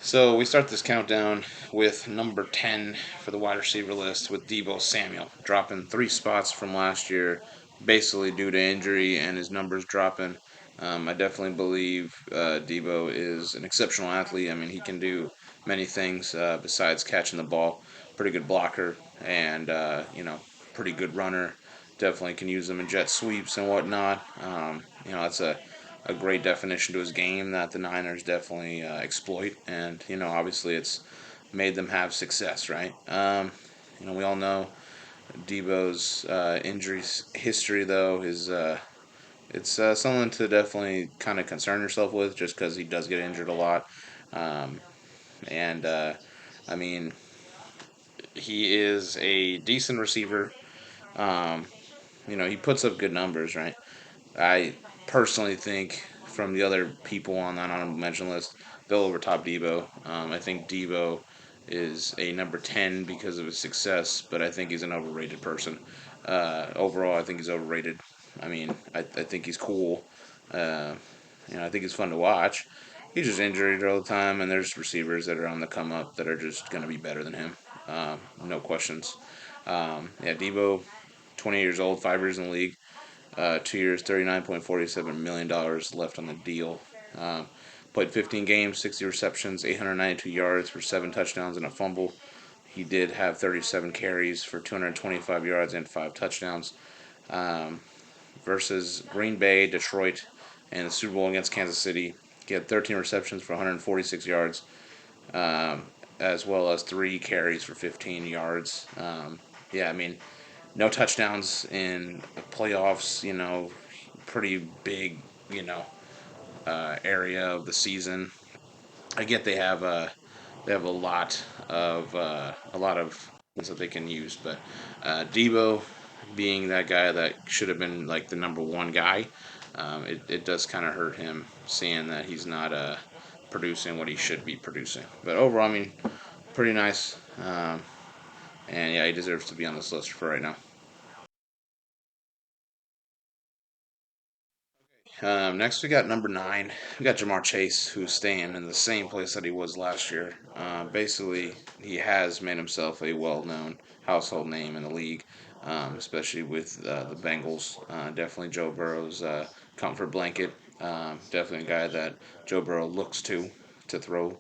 So we start this countdown with number 10 for the wide receiver list with Deebo Samuel, dropping 3 spots from last year, basically due to injury and his numbers dropping. I definitely believe Deebo is an exceptional athlete. I mean, he can do many things besides catching the ball. Pretty good blocker and, pretty good runner. Definitely can use them in jet sweeps and whatnot. That's a great definition to his game that the Niners definitely exploit, and obviously it's made them have success, right? We all know Debo's injuries history, though, is it's something to definitely kind of concern yourself with, just because he does get injured a lot, um, and I mean he is a decent receiver. Um, he puts up good numbers, right? I personally think from the other people on that honorable mention list, they'll overtop Deebo. I think Deebo is a number 10 because of his success, but I think he's an overrated person. Overall, I think he's overrated. I mean, I think he's cool. Uh, I think he's fun to watch. He's just injured all the time, and there's receivers that are on the come up that are just going to be better than him. No questions. Yeah, Deebo, 20 years old, 5 years in the league. 2 years, $39.47 million left on the deal. Um, Played 15 games, 60 receptions, 892 yards for 7 touchdowns and a fumble. He did have 37 carries for 225 yards and 5 touchdowns. Um, Versus Green Bay, Detroit, and the Super Bowl against Kansas City, he had 13 receptions for 146 yards, um, as well as 3 carries for 15 yards. Yeah, I mean, no touchdowns in the playoffs. Pretty big. Area of the season. I get they have a lot of things that they can use, but Deebo being that guy that should have been like the number one guy, it does kind of hurt him seeing that he's not producing what he should be producing. But overall, I mean, pretty nice. And yeah, he deserves to be on this list for right now. Next, we got number 9. We got Jamar Chase, who's staying in the same place that he was last year. Basically, he has made himself a well-known household name in the league, especially with the Bengals. Definitely Joe Burrow's comfort blanket. Definitely a guy that Joe Burrow looks to throw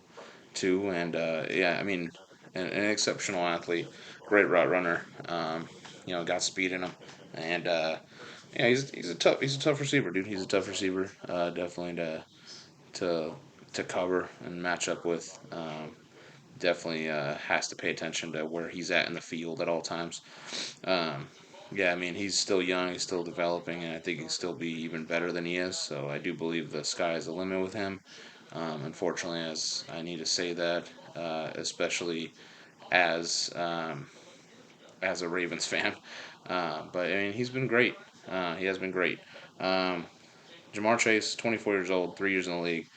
to, and yeah, I mean, an exceptional athlete, great route runner. Got speed in him, and yeah, he's a tough receiver, dude. He's a tough receiver. Definitely to to cover and match up with. Definitely has to pay attention to where he's at in the field at all times. Um, yeah, I mean he's still young, he's still developing, and I think he can still be even better than he is. So I do believe the sky is the limit with him. Unfortunately, as I need to say that, especially as um, as a Ravens fan. But I mean, he's been great. He has been great. Um, Jamar Chase, 24 years old, 3 years in the league,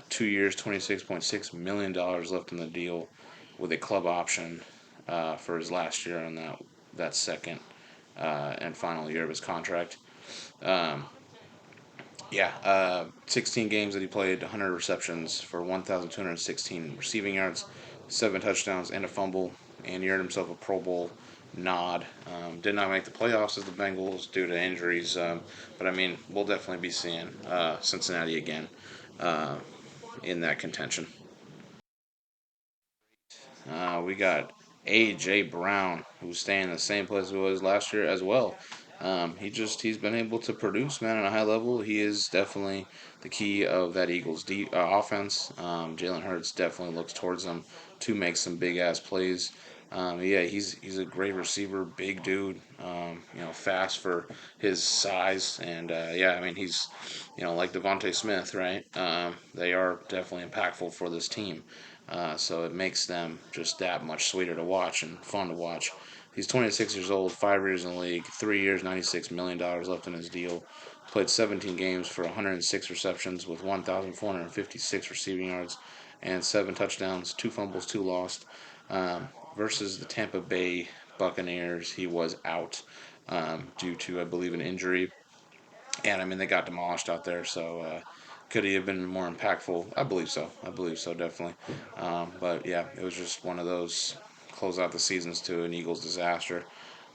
2 years, $26.6 million left in the deal, with a club option for his last year on that second and final year of his contract. Um, yeah, 16 games that he played, 100 receptions for 1,216 receiving yards, 7 touchdowns, and a fumble, and he earned himself a Pro Bowl nod. Did not make the playoffs as the Bengals due to injuries, but I mean, we'll definitely be seeing Cincinnati again uh, in that contention. We got A.J. Brown, who's staying in the same place he was last year as well. He's been able to produce, man, at a high level. He is definitely the key of that Eagles offense. Jalen Hurts definitely looks towards him to make some big ass plays. Yeah, he's a great receiver, big dude. Fast for his size, and yeah, I mean he's like Devontae Smith, right? They are definitely impactful for this team. So it makes them just that much sweeter to watch and fun to watch. He's 26 years old, 5 years in the league, 3 years, $96 million left in his deal. Played 17 games for 106 receptions with 1,456 receiving yards and 7 touchdowns, 2 fumbles, 2 lost. Versus the Tampa Bay Buccaneers, he was out due to, I believe, an injury. And I mean, they got demolished out there, so Could he have been more impactful? I believe so. I believe so, definitely. But yeah, it was just one of those close out the seasons to an Eagles disaster.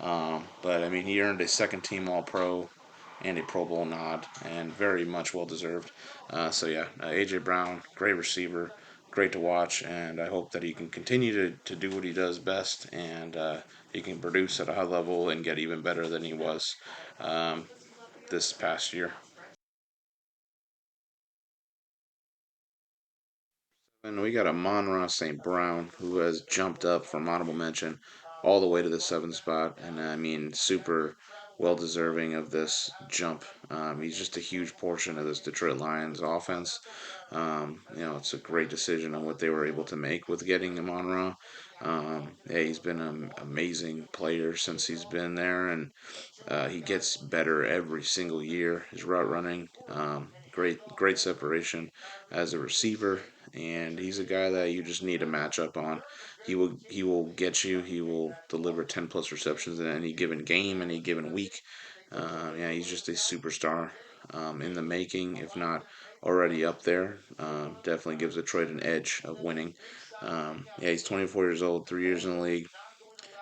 But I mean, he earned a second team All Pro and a Pro Bowl nod, and very much well deserved. So yeah, AJ Brown, great receiver, great to watch, and I hope that he can continue to do what he does best, and he can produce at a high level and get even better than he was um, this past year. And we got Amon-Ra St. Brown, who has jumped up from honorable mention all the way to the seventh spot, and I mean, super well deserving of this jump. He's just a huge portion of this Detroit Lions offense. It's a great decision on what they were able to make with getting Amon-Ra. Yeah, he's been an amazing player since he's been there, and he gets better every single year. His route running, great separation as a receiver, and he's a guy that you just need a matchup on. He will get you. He will deliver 10 plus receptions in any given game, any given week. Yeah, he's just a superstar in the making, if not already up there. Definitely gives Detroit an edge of winning. Yeah, he's 24 years old, 3 years in the league.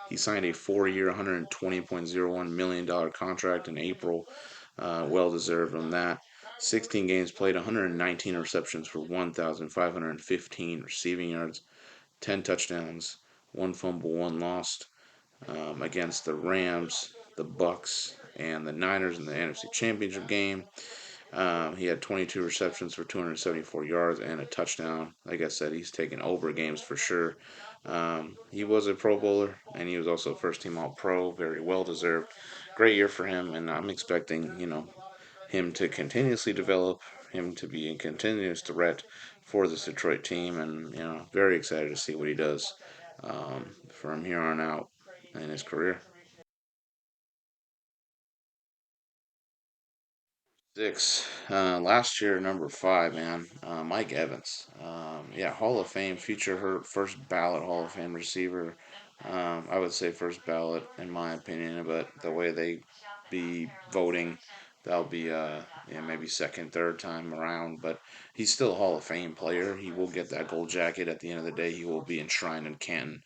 He signed a 4 year, $120.01 million contract in April. Well deserved on that. 16 games played, 119 receptions for 1,515 receiving yards, 10 touchdowns, one fumble, one lost against the Rams, the Bucks, and the Niners in the NFC Championship game. He had 22 receptions for 274 yards and a touchdown. Like I said, he's taken over games for sure. He was a Pro Bowler, and he was also first team All Pro. Very well deserved. Great year for him, and I'm expecting him to continuously develop, him to be a continuous threat for this Detroit team, and very excited to see what he does from here on out in his career. Six. Last year, number five, man. Mike Evans. Yeah, Hall of Fame, future her first ballot Hall of Fame receiver. I would say first ballot in my opinion, but the way they be voting, that'll be yeah, maybe second, third time around. But he's still a Hall of Fame player. He will get that gold jacket at the end of the day. He will be enshrined in Canton.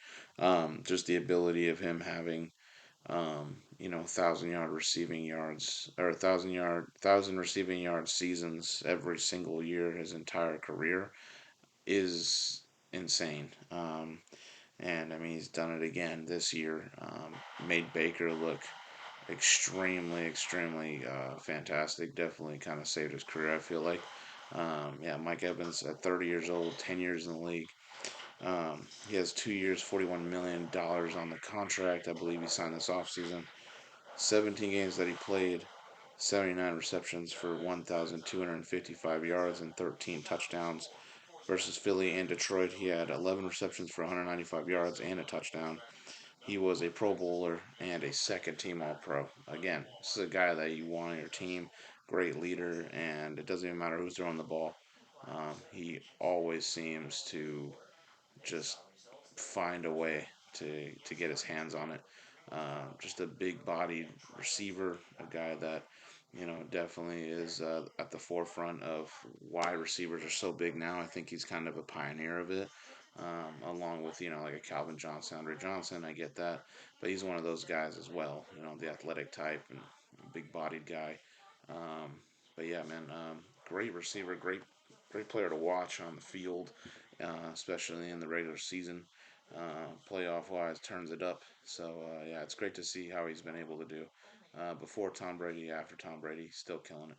Just the ability of him having 1,000 yard receiving yards or thousand receiving yard seasons every single year his entire career is insane. And I mean, he's done it again this year. Made Baker look extremely fantastic. Definitely kind of saved his career, I feel like. Yeah, Mike Evans at 30 years old, 10 years in the league. He has 2 years, $41 million on the contract. I believe he signed this offseason. 17 games that he played, 79 receptions for 1,255 yards and 13 touchdowns. Versus Philly and Detroit, he had 11 receptions for 195 yards and a touchdown. He was a Pro Bowler and a second team All Pro. Again, this is a guy that you want on your team, great leader, and it doesn't even matter who's throwing the ball. He always seems to just find a way to get his hands on it. Just a big bodied receiver, a guy that definitely is at the forefront of why receivers are so big now. I think he's kind of a pioneer of it, along with like a Calvin Johnson, Andre Johnson. I get that, but he's one of those guys as well. The athletic type and big bodied guy. Um, but yeah, man, great receiver, great player to watch on the field, especially in the regular season. Playoff wise, turns it up. So yeah, it's great to see how he's been able to do before Tom Brady, after Tom Brady, still killing it.